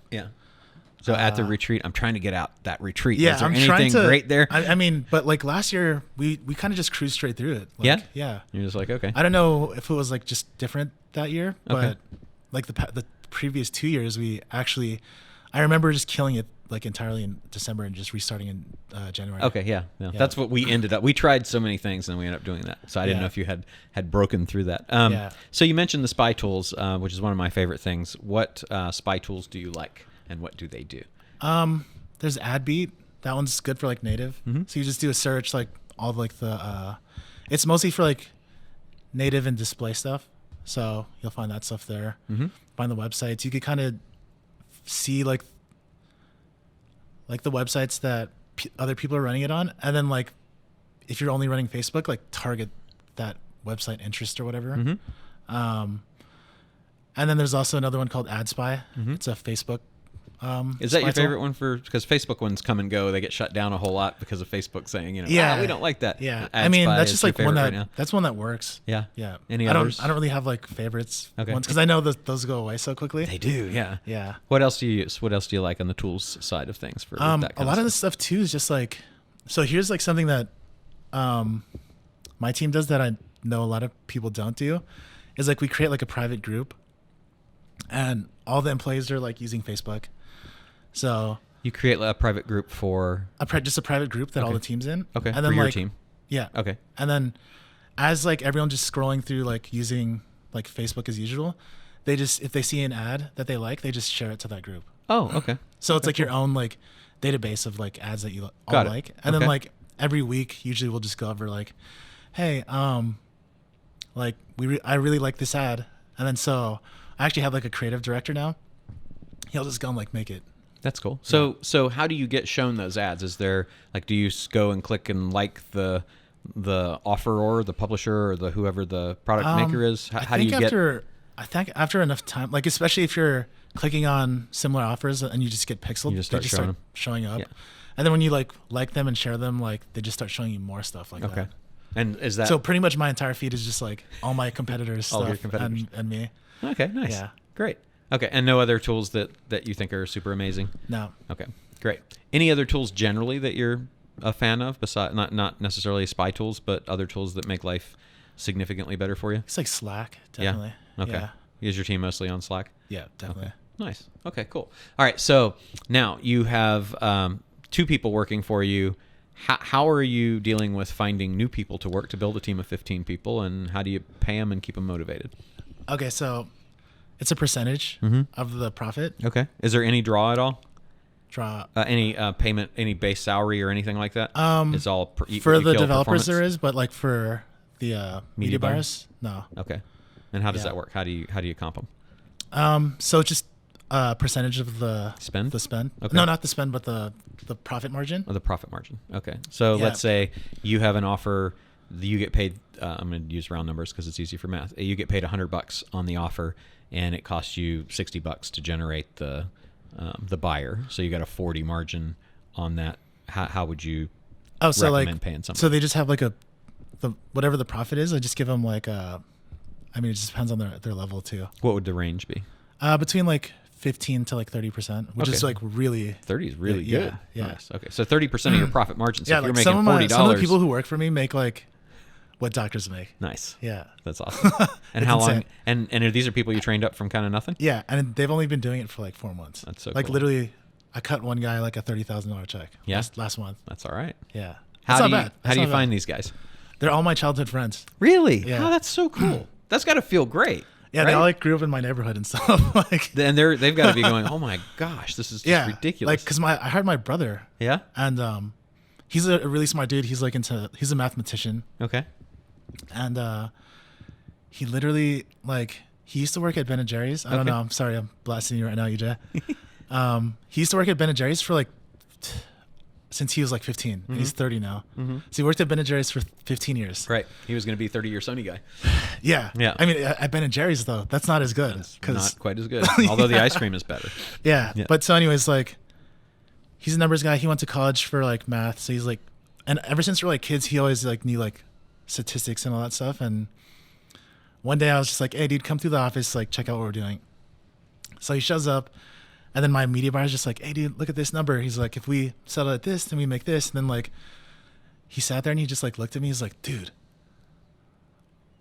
So at the retreat, I'm trying to get out that retreat. Yeah, Is there I'm anything trying to. great there? I mean, but like last year, we kind of just cruised straight through it. Like, Yeah. You're just like, okay. I don't know if it was like just different that year, but Okay. like the previous 2 years, I remember just killing it like entirely in December and just restarting in January. Okay, yeah. That's what we ended up. We tried so many things and we ended up doing that. So I didn't Yeah. know if you had broken through that. Yeah. So you mentioned the spy tools, which is one of my favorite things. What spy tools do you like, and what do they do? There's AdBeat. That one's good for like native. So you just do a search, like all of like the. It's mostly for like native and display stuff. So you'll find that stuff there. Find the websites. You could kind of see like the websites that other people are running it on, and then like if you're only running Facebook, like target that website interest or whatever. And then there's also another one called AdSpy. It's a Facebook. Is that your spy tool. favorite one because Facebook ones come and go? They get shut down a whole lot because of Facebook saying, Yeah. we don't like that. Yeah, Ad I mean Spy that's is just your like one favorite that right now. that's one that works. Yeah. Yeah. Any I others? don't really have like favorites Okay. ones because I know that those go away so quickly. They do, yeah. Yeah. What else do you use? What else do you like on the tools side of things for that kind A lot of stuff? this stuff too is just like, so here's like something that my team does that I know a lot of people don't do, is like we create like a private group, and all the employees are like using Facebook. So You create a private group for just a private group that all Okay. the team's in. Okay, And for then your like, team. Yeah. Okay. And then as like everyone just scrolling through like using like Facebook as usual, they just, if they see an ad that they like, they just share it to that group. Oh, okay. So it's like your own like database of like ads that you all Got it. like. And Okay. then like every week, usually we'll just go over like, hey, like I really like this ad. And then so I actually have like a creative director now. He'll just go and like make it. That's cool. So how do you get shown those ads? Is there like, do you go and click and like the offeror, the publisher, or the whoever the product maker is? How do you get? I think after enough time, like especially if you're clicking on similar offers and you just get pixeled, You just they start just showing start showing up. Yeah. And then when you like them and share them, like they just start showing you more stuff like Okay. that. And is that So pretty much my entire feed is just like all my competitors' All stuff your competitors. and me. okay? Nice. Yeah. Great. Okay. And no other tools that you think are super amazing? No. Okay. Great. Any other tools generally that you're a fan of, besides not necessarily spy tools, but other tools that make life significantly better for you? It's like Slack, definitely. Yeah. Okay. Is your team mostly on Slack? Yeah, definitely. Okay. Nice. Okay, cool. All right. So now you have 2 people working for you. How are you dealing with finding new people to work to build a team of 15 people, and how do you pay them and keep them motivated? Okay, so it's a percentage of the profit. Okay. Is there any draw at all? Draw Any payment, any base salary or anything like that? It's all for the equal developers performance? there is, but like for the media buyers? buyers, no. Okay. And how does Yeah. that work? How do you comp them? So it's just a percentage of the Spend? The spend. Okay. No, not the spend, but the profit margin. Or the profit margin. Okay. So Yeah. let's say you have an offer, you get paid, I'm going to use round numbers because it's easy for math. You get paid $100 on the offer, and it costs you $60 to generate the buyer. So you got a 40 margin on that. How would you So recommend like paying somebody? so they just have like the whatever the profit is. I just give them like I mean, it just depends on their level too. What would the range be? Between like 15 to like 30%, which is Okay. like really 30 is really Yeah, good. yeah. Nice. Okay. So 30% of your profit margin. So yeah. if you're Like making $40. some of the people who work for me make like what doctors make. Nice. Yeah. That's awesome. And It's how long? insane. And these are people you trained up from kind of nothing? Yeah, and they've only been doing it for like 4 months. That's so like cool. literally, I cut one guy like a $30,000 check. Yeah? last month. That's all right. Yeah. How not do you bad. how It's do you not find bad. these guys? They're all my childhood friends. Really? Yeah. Oh, that's so cool. That's got to feel great. Yeah, right? they all like grew up in my neighborhood and stuff. Like, And they've got to be going, oh my gosh, this is just ridiculous. Like, because I hired my brother. Yeah. And he's a really smart dude. He's like he's a mathematician. Okay. And he literally he used to work at Ben & Jerry's. I don't know. I'm sorry, I'm blasting you right now, EJ. He used to work at Ben & Jerry's for since he was 15. Mm-hmm. And he's 30 now. Mm-hmm. So he worked at Ben & Jerry's for 15 years. Right. He was going to be a 30-year Sony guy. Yeah. Yeah. I mean, at Ben & Jerry's though, that's not as good. Not quite as good. Although the ice cream is better. Yeah. But so anyways, he's a numbers guy. He went to college for math. So he's and ever since we're kids, he always knew statistics and all that stuff. And one day I was just like, hey dude, come through the office, check out what we're doing. So he shows up, and then my media buyer's just like, hey dude, look at this number. He's like, if we settle at this, then we make this. And then he sat there and he just looked at me. He's like, dude,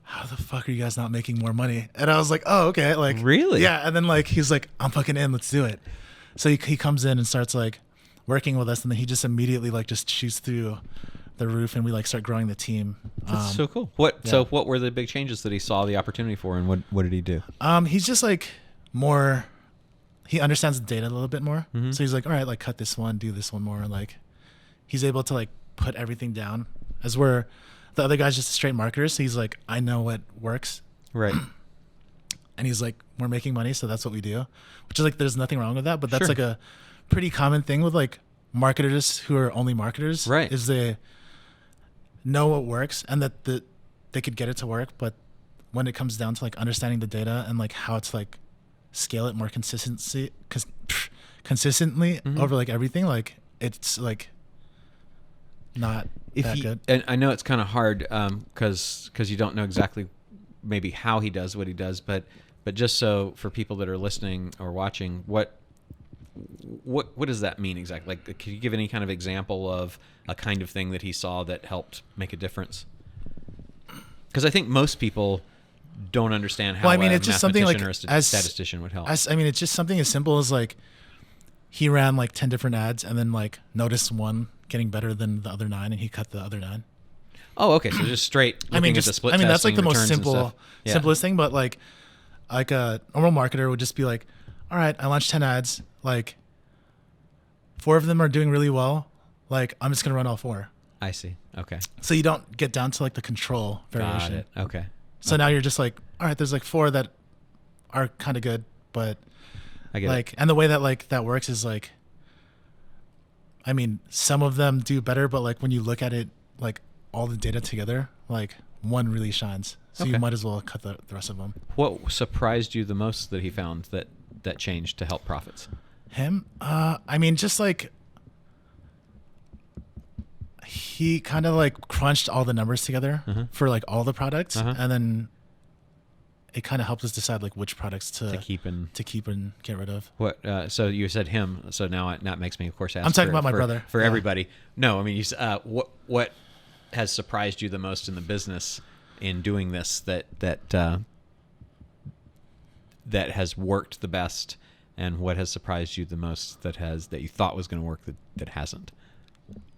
how the fuck are you guys not making more money? And I was like, oh, okay. Really? Yeah. And then he's like, I'm fucking in, let's do it. So he comes in and starts working with us, and then he just immediately just shoots through the roof, and we start growing the team. That's so cool. So what were the big changes that he saw the opportunity for, and what did he do? He's just more, he understands the data a little bit more. Mm-hmm. So he's like, all right, cut this one, do this one more. He's able to put everything down, as where the other guy's just a straight marketer. So he's like, I know what works. Right. And he's like, we're making money, so that's what we do. Which is there's nothing wrong with that, but that's Sure. a pretty common thing with marketers who are only marketers. Right. Is they know what works and that they could get it to work, but when it comes down to understanding the data and how to scale it more consistently Mm-hmm. over everything, it's not that good. And I know it's kind of hard because you don't know exactly maybe how he does what he does, but just so for people that are listening or watching, what does that mean exactly? Can you give any kind of example of a kind of thing that he saw that helped make a difference? Because I think most people don't understand how it's just something or a statistician would help. It's just something as simple as he ran 10 different ads and then noticed one getting better than the other 9, and he cut the other 9. Oh, okay. So just straight. At the split that's testing, the most returns and stuff. Yeah. simplest thing. But a normal marketer would just be all right, I launched 10 ads. 4 of them are doing really well. I'm just gonna run all 4. I see. Okay. So you don't get down to the control variation. Got it. Okay. So now you're just all right, there's 4 that are kind of good, but I get it. and the way that that works is some of them do better, but when you look at it all the data together, one really shines. So Okay. you might as well cut the rest of them. What surprised you the most that he found that changed to help profits? Him? Just he kind of crunched all the numbers together for all the products, and then it kind of helped us decide which products to keep and get rid of. What? So you said him. So now that makes me, of course, ask. I'm talking about my brother. For Yeah. everybody. No, you. What has surprised you the most in the business in doing this that has worked the best, and what has surprised you the most that you thought was going to work that hasn't?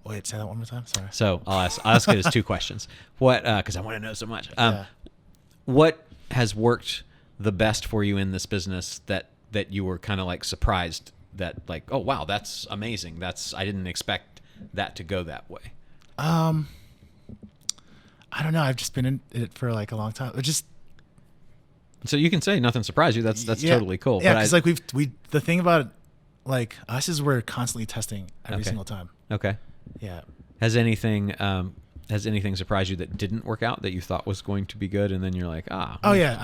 Wait, say that one more time. Sorry. So I'll ask it as 2 questions. What? Because I want to know so much. Yeah. What has worked the best for you in this business that you were kind of surprised that oh wow, that's amazing. I didn't expect that to go that way. I don't know. I've just been in it for a long time. It just So you can say nothing surprised you. That's yeah, totally cool. Yeah, because the thing about us is we're constantly testing every single time. Okay. Yeah. Has anything surprised you that didn't work out that you thought was going to be good, and then you're like, Oh yeah.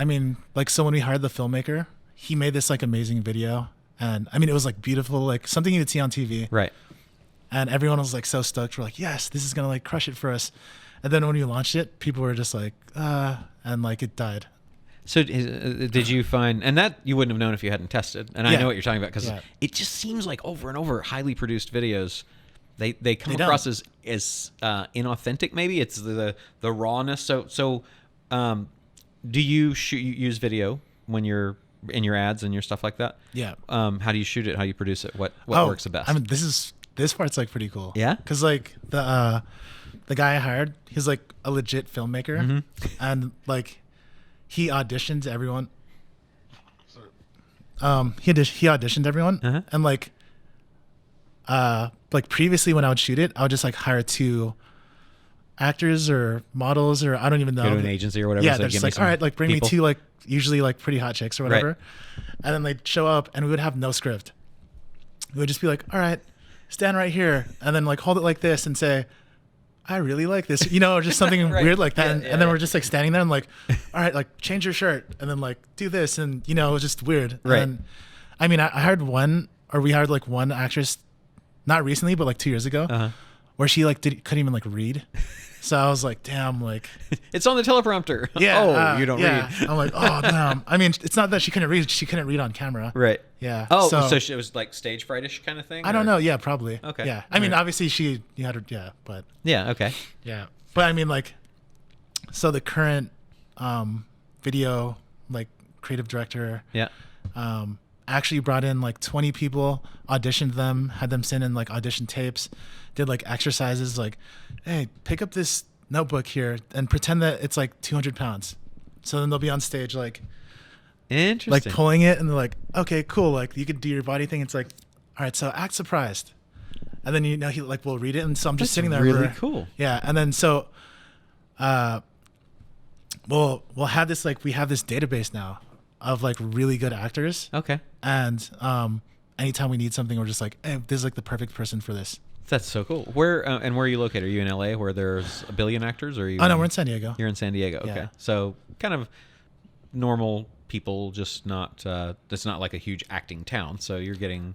So when we hired the filmmaker, he made this amazing video, and it was beautiful, something you would see on TV. Right. And everyone was so stoked. We're yes, this is gonna crush it for us. And then when we launched it, people were just and it died. So did you find, and that you wouldn't have known if you hadn't tested, and I know what you're talking about, because it just seems over and over highly produced videos, they come across as inauthentic. Maybe it's the rawness. So do you use video when you're in your ads and your stuff like that? Yeah. How do you shoot it? How do you produce it? What works the best? This part's pretty cool. Yeah? Because the guy I hired, he's like a legit filmmaker, and like he auditioned everyone. He auditioned everyone, and like previously when I would shoot it, I would just like hire 2 actors or models, or I don't even know. Go to an agency or whatever. Yeah, so they're give just me like, some all right, like bring people. me 2 like usually like pretty hot chicks or whatever, and then they'd show up and we would have no script. We would just be like, all right, stand right here, and then like hold it like this and say, I really like this, you know, or just something Right. weird like that. Yeah, and yeah, then yeah. we're just like standing there and like, all right, like change your shirt and then like do this. And, you know, it was just weird. Right. And I mean, we hired like one actress, not recently, but like 2 years ago, where she like couldn't even like read. So I was like, damn, like, It's on the teleprompter. yeah. Oh, you don't yeah. read. I'm like, oh, damn. I mean, it's not that she couldn't read. She couldn't read on camera. Right. Yeah. Oh, so it was like stage frightish kind of thing? I don't know. Yeah, probably. Okay. Yeah. I mean, Right. obviously you had her, yeah, but. Yeah, okay. Yeah. But I mean, like, so the current video, like, creative director, Yeah. actually brought in like 20 people, auditioned them, had them send in like audition tapes, did like exercises like, hey, pick up this notebook here and pretend that it's like 200 pounds. So then they'll be on stage like Interesting. pulling it, and they're like, okay, cool. Like you could do your body thing. It's like, all right, so act surprised. And then, you know, he like will read it. And so I'm just That's sitting there. really cool. Yeah. And then so we'll have this, like, we have this database now of like really good actors. Okay. And anytime we need something, we're just like, hey, this is like the perfect person for this. That's so cool. Where are you located? Are you in LA where there's a billion actors, or are you? Oh no, we're in San Diego. You're in San Diego. Okay. Yeah. So kind of normal people, just not. It's not like a huge acting town. So you're getting.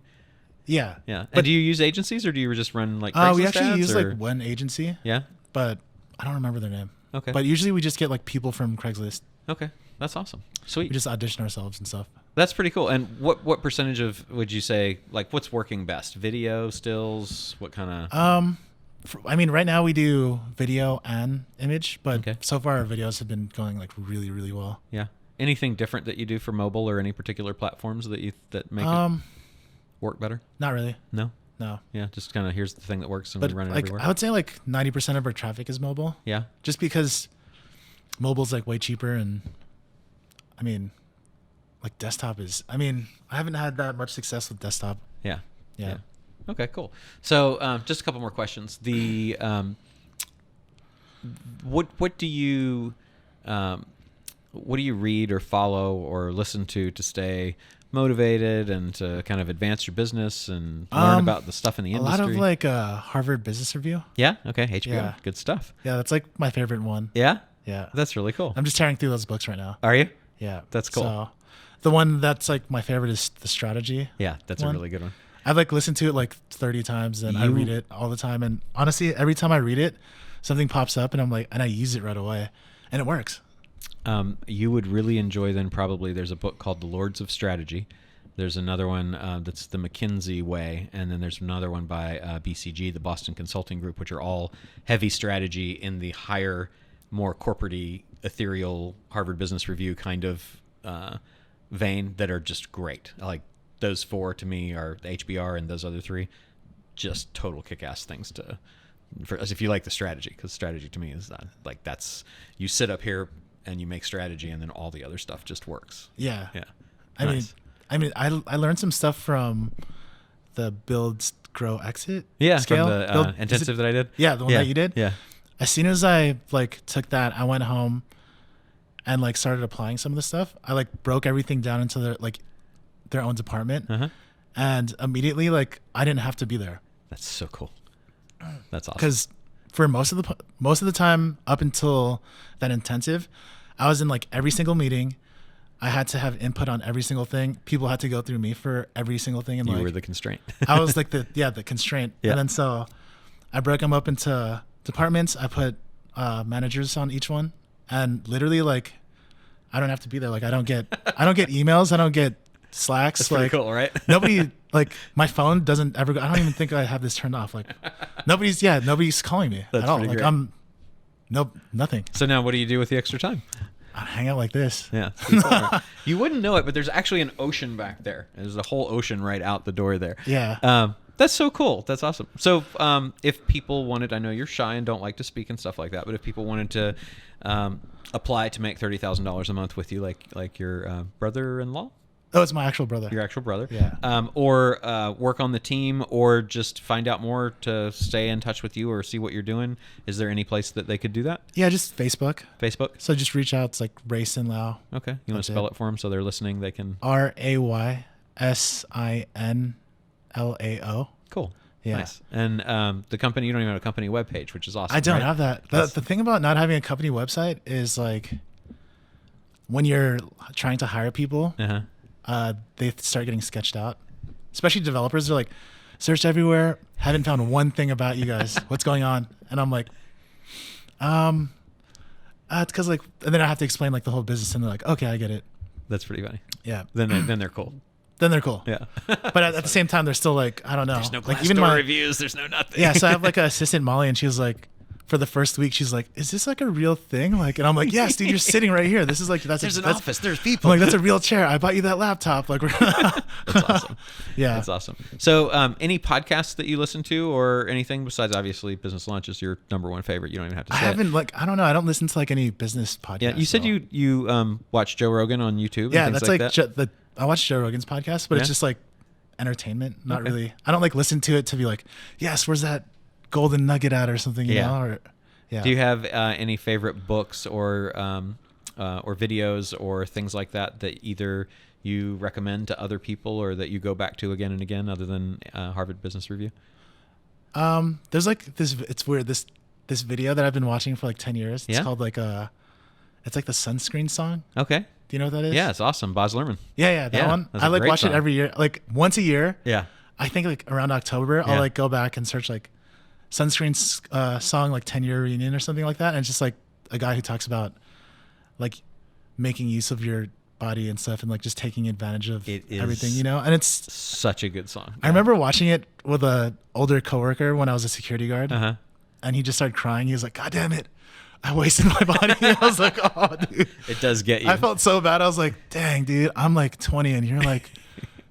Yeah. Yeah. But And do you use agencies, or do you just run like Craigslist we actually ads, use or? like one agency, Yeah. but I don't remember their name. Okay. But usually we just get like people from Craigslist. Okay. That's awesome. Sweet. We just audition ourselves and stuff. That's pretty cool. And what percentage of would you say, like, what's working best? Video, stills, what kind of? I mean, right now we do video and image, but Okay. so far our videos have been going like really, really well. Yeah. Anything different that you do for mobile or any particular platforms that make it work better? Not really. No. No. Yeah. Just kind of here's the thing that works and But we run it like, everywhere. I would say like 90% of our traffic is mobile. Yeah. Just because mobile's like way cheaper, and I mean, like desktop is, I mean, I haven't had that much success with desktop. Yeah. Yeah. Okay, cool. So just a couple more questions. The what do you read or follow or listen to stay motivated and to kind of advance your business and learn about the stuff in the A industry? lot of like Harvard Business Review. Yeah. Okay. HBO. Yeah. Good stuff. Yeah, that's like my favorite one. Yeah. Yeah. That's really cool. I'm just tearing through those books right now. Are you? Yeah. That's cool. So the one that's like my favorite is The Strategy. Yeah, that's one. a really good one. I've like listened to it like 30 times, and I read it all the time. And honestly, every time I read it, something pops up and I'm like, and I use it right away, and it works. You would really enjoy then probably there's a book called The Lords of Strategy. There's another one that's The McKinsey Way, and then there's another one by BCG, the Boston Consulting Group, which are all heavy strategy in the higher, more corporate-y, ethereal Harvard Business Review kind of vein that are just great. Like those four to me are the HBR, and those other three just total kick-ass things if you like the strategy, because strategy to me is like that's you sit up here and you make strategy, and then all the other stuff just works. Yeah. Yeah. I Nice. I learned some stuff from the Build, Grow, Exit Yeah, scale. from the intensive that I did. Yeah, the one that you did. Yeah. As soon as I like took that, I went home and like started applying some of the stuff. I like broke everything down into their own department, and immediately like I didn't have to be there. That's so cool. That's awesome. Because for most of the time up until that intensive, I was in like every single meeting. I had to have input on every single thing. People had to go through me for every single thing, and You like were the constraint. I was like the constraint. Yeah. And then so I broke them up into departments. I put managers on each one, and literally like I don't have to be there. Like I don't get emails. I don't get Slacks. That's like pretty cool, right? nobody, like my phone doesn't ever go. I don't even think I have this turned off. Like nobody's calling me That's at all. pretty Like great. Nothing. So now what do you do with the extra time? I hang out like this. Yeah. it's pretty cool, right? You wouldn't know it, but there's actually an ocean back there. There's a whole ocean right out the door there. Yeah. That's so cool. That's awesome. So if people wanted, I know you're shy and don't like to speak and stuff like that, but if people wanted to apply to make $30,000 a month with you, like your brother-in-law, Oh, it's my actual brother. your actual brother, Yeah. or work on the team, or just find out more to stay in touch with you or see what you're doing, is there any place that they could do that? Yeah, just Facebook. Facebook? So just reach out. It's like Ray Sinlao. Okay. You want to spell it for them so they're listening? They can. RaySinlao. Cool. Yeah. Nice. And the company, you don't even have a company webpage, which is awesome. I don't right? have that. The thing about not having a company website is like when you're trying to hire people, they start getting sketched out. Especially developers. They're like, searched everywhere, haven't found one thing about you guys. What's going on? And I'm like, it's because like, and then I have to explain like the whole business, and they're like, okay, I get it. That's pretty funny. Yeah. Then they're cool. Then they're cool. Yeah. But at the same time, they're still like, I don't know. There's no like Glassdoor reviews. There's no nothing. Yeah. So I have like an assistant, Molly, and she was like, for the first week, she's like, is this like a real thing? Like, and I'm like, yes, dude, you're sitting right here. This is like, There's an office. There's people. I'm like, that's a real chair. I bought you that laptop. Like, That's awesome. Yeah. That's awesome. So any podcasts that you listen to or anything besides obviously Business Lunch is your number one favorite? You don't even have to say I haven't like, I don't know. I don't listen to like any business podcasts. Yeah. You said you watch Joe Rogan on YouTube. Yeah. And things That's like, that? I watch Joe Rogan's podcast, but Yeah. it's just like entertainment. Not really. I don't like listen to it to be like, yes, where's that golden nugget at or something, you know? Or, yeah. Do you have any favorite books or videos or things like that either you recommend to other people or that you go back to again and again, other than Harvard Business Review? There's like this. It's weird. This video that I've been watching for like 10 years. It's called like it's like the sunscreen song. Okay. Do you know what that is? Yeah, it's awesome. Boz Lerman. Yeah, that one. That's I a like great watch song. it every year, like once a year. Yeah. I think like around October, I'll like go back and search like sunscreen song like 10-year reunion or something like that, and it's just like a guy who talks about like making use of your body and stuff and like just taking advantage of everything, you know. And it's such a good song. I remember watching it with a older coworker when I was a security guard, and he just started crying. He was like, God damn it, I wasted my body. I was like, oh dude, It does get you. I felt so bad. I was like, dang dude, I'm like 20 and you're like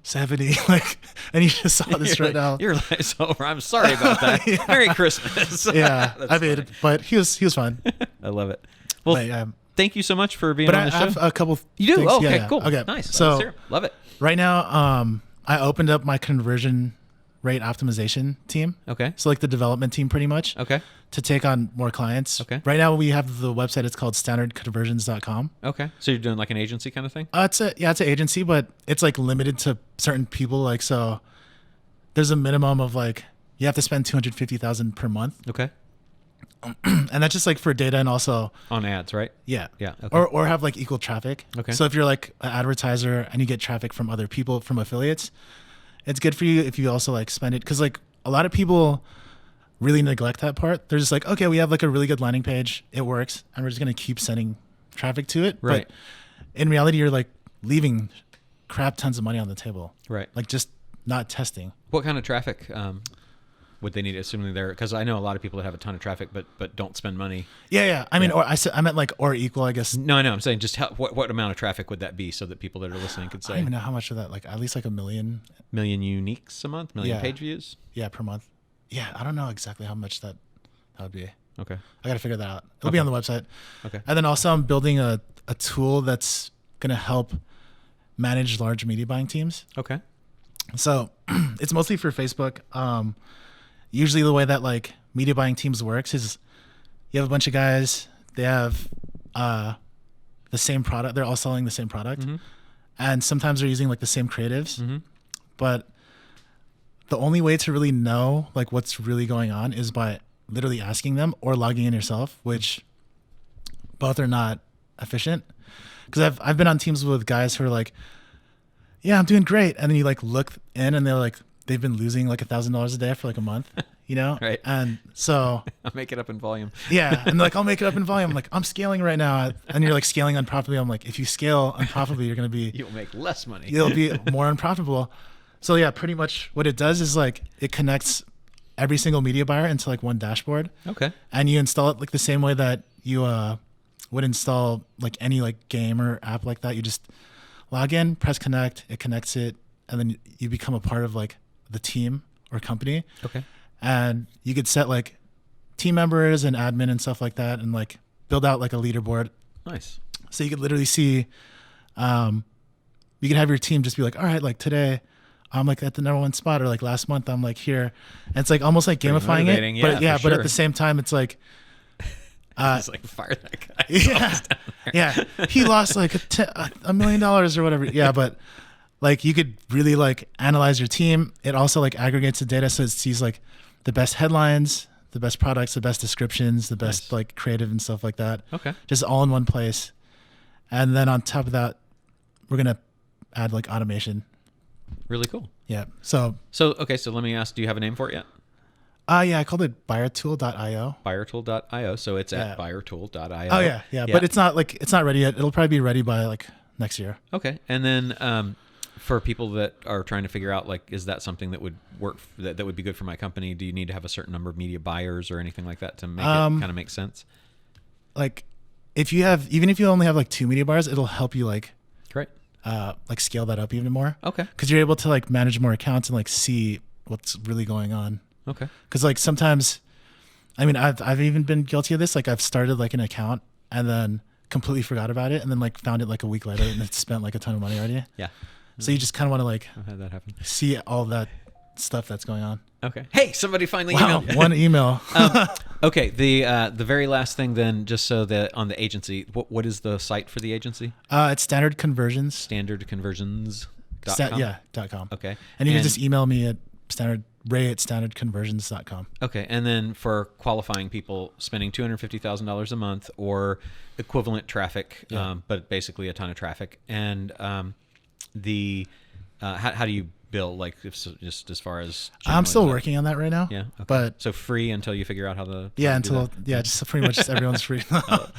70, like, and you just saw this right now. Your life's over. I'm sorry about that. Yeah. Merry Christmas. Yeah, That's I mean, funny. but he was fun. I love it. Well, But, thank you so much for being but on I the show. have a couple. You do? things. Oh, Yeah, okay, yeah. cool. Okay, Nice. So Let's hear it. Love it. right now, I opened up my conversion rate optimization team. Okay. So like the development team, pretty much. Okay. To take on more clients. Okay. Right now we have the website. It's called standardconversions.com. Okay. So you're doing like an agency kind of thing? It's an agency, but it's like limited to certain people. Like, so there's a minimum of like, you have to spend 250,000 per month. Okay. And that's just like for data and also, On ads, right? yeah. Yeah, okay. Or have like equal traffic. Okay. So if you're like an advertiser and you get traffic from other people, from affiliates, it's good for you if you also like spend it. Cause like a lot of people really neglect that part. They're just like, okay, we have like a really good landing page. It works. And we're just going to keep sending traffic to it. Right. But in reality, you're like leaving crap tons of money on the table. Right. Like just not testing. What kind of traffic would they need, assuming they're, because I know a lot of people that have a ton of traffic but don't spend money. Yeah. I mean, or I meant like, or equal, I guess. No, I know. I'm saying just what amount of traffic would that be so that people that are listening could I say don't even know how much of that, like at least like 1 million. million uniques a month, million Yeah. page views. Yeah, per month. Yeah, I don't know exactly how much that would be. Okay. I got to figure that out. It'll be on the website. Okay. And then also I'm building a tool that's going to help manage large media buying teams. Okay. So it's mostly for Facebook. Usually the way that like media buying teams works is you have a bunch of guys, they have the same product. They're all selling the same product. And sometimes they're using like the same creatives. But the only way to really know like what's really going on is by literally asking them or logging in yourself, which both are not efficient. Because I've been on teams with guys who are like, yeah, I'm doing great. And then you like look in and they're like, they've been losing like $1,000 a day for like a month, you know? Right. And so, I'll make it up in volume. yeah. And they're like, I'll make it up in volume. I'm like, I'm scaling right now. And you're like scaling unprofitably. I'm like, if you scale unprofitably, you're going to be, You'll make less money. you'll be more unprofitable. So yeah, pretty much what it does is like, it connects every single media buyer into like one dashboard. Okay. And you install it like the same way that you would install like any like game or app like that. You just log in, press connect, it connects it, and then you become a part of like the team or company. Okay. And you could set like team members and admin and stuff like that, and like build out like a leaderboard. Nice. So you could literally see, you could have your team just be like, all right, like today I'm like at the #1 spot, or like last month I'm like here. And it's like almost like Pretty gamifying motivating, it. But yeah, yeah, for but sure. at the same time, it's like, It's like fire that guy. yeah, yeah, he lost like $1 million or whatever. Yeah, but like you could really like analyze your team. It also like aggregates the data, so it sees like the best headlines, the best products, the best descriptions, the best Nice. like creative and stuff like that. Okay. Just all in one place. And then on top of that, we're gonna add like automation. Really cool. Yeah. So So let me ask, do you have a name for it yet? yeah, I called it buyertool.io. Buyertool.io. So it's at Yeah. buyertool.io. Oh yeah. But it's not ready yet. It'll probably be ready by like next year. Okay. And then for people that are trying to figure out, like, is that something that would work, that would be good for my company? Do you need to have a certain number of media buyers or anything like that to make it kind of make sense? Like even if you only have like 2 media buyers, it'll help you like Great. like scale that up even more. Okay. Because you're able to like manage more accounts and like see what's really going on. Okay. Because like sometimes, I mean, I've even been guilty of this. Like I've started like an account and then completely forgot about it, and then like found it like a week later and it's spent like a ton of money already. Yeah. So you just kind of want to like I've had that happen. see all that stuff that's going on. Okay. Hey, somebody finally Wow, emailed. one email. Okay. The very last thing then, just so that on the agency, what is the site for the agency? It's standard conversions. Standardconversions.com. .com. Okay. And you can just email me at ray@standardconversions.com. Okay, and then for qualifying people spending $250,000 a month or equivalent traffic, but basically a ton of traffic, and how do you bill? Like, just as far as I'm still generally, working on that right now. Yeah, okay. But so free until you figure out how to yeah, do that? just pretty much everyone's free. Cool.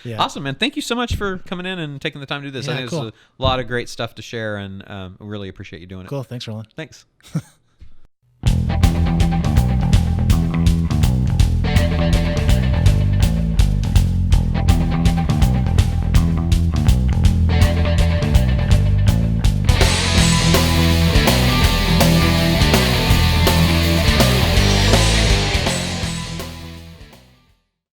Yeah. Awesome, man. Thank you so much for coming in and taking the time to do this. I Yeah, think cool. it's a lot of great stuff to share, and I really appreciate you doing it. Cool. Thanks, Roland. Thanks.